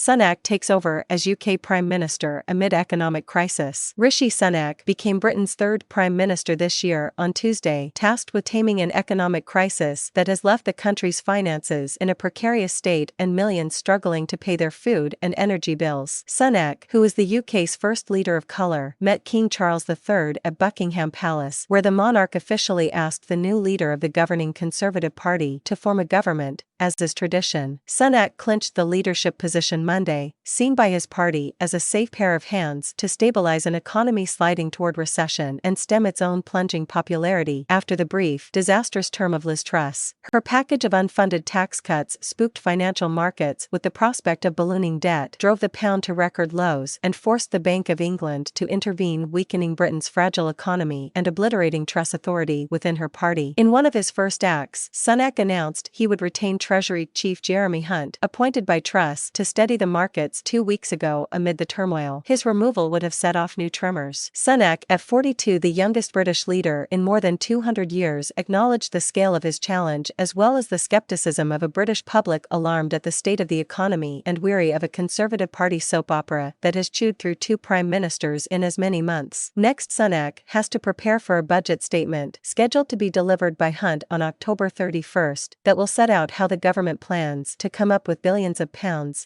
Sunak takes over as UK Prime Minister amid economic crisis. Rishi Sunak became Britain's third Prime Minister this year on Tuesday, tasked with taming an economic crisis that has left the country's finances in a precarious state and millions struggling to pay their food and energy bills. Sunak, who is the UK's first leader of colour, met King Charles III at Buckingham Palace, where the monarch officially asked the new leader of the governing Conservative Party to form a government, as is tradition. Sunak clinched the leadership position Monday, seen by his party as a safe pair of hands to stabilise an economy sliding toward recession and stem its own plunging popularity after the brief, disastrous term of Liz Truss. Her package of unfunded tax cuts spooked financial markets, with the prospect of ballooning debt drove the pound to record lows and forced the Bank of England to intervene, weakening Britain's fragile economy and obliterating Truss authority within her party. In one of his first acts, Sunak announced he would retain Treasury Chief Jeremy Hunt, appointed by Truss to steady the markets 2 weeks ago amid the turmoil. His removal would have set off new tremors. Sunak, at 42, the youngest British leader in more than 200 years, acknowledged the scale of his challenge as well as the skepticism of a British public alarmed at the state of the economy and weary of a Conservative Party soap opera that has chewed through 2 prime ministers in as many months. Next, Sunak has to prepare for a budget statement, scheduled to be delivered by Hunt on October 31st, that will set out how the government plans to come up with billions of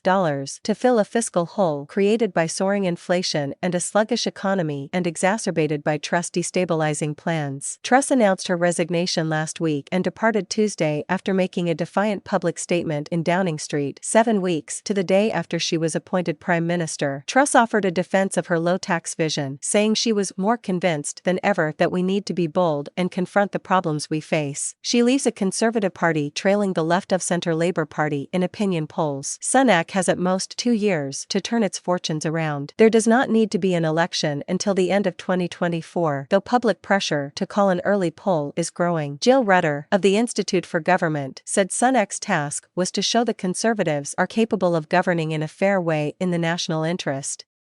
dollars to fill a fiscal hole created by soaring inflation and a sluggish economy and exacerbated by Truss destabilizing plans. Truss announced her resignation last week and departed Tuesday after making a defiant public statement in Downing Street, 7 weeks to the day after she was appointed Prime Minister. Truss offered a defense of her low-tax vision, saying she was more convinced than ever that we need to be bold and confront the problems we face. She leaves a Conservative Party trailing the left-of-centre Labour Party in opinion polls. Sunak has at most 2 years to turn its fortunes around. There does not need to be an election until the end of 2024, though public pressure to call an early poll is growing. Jill Rutter, of the Institute for Government, said Sunak's task was to show the Conservatives are capable of governing in a fair way in the national interest.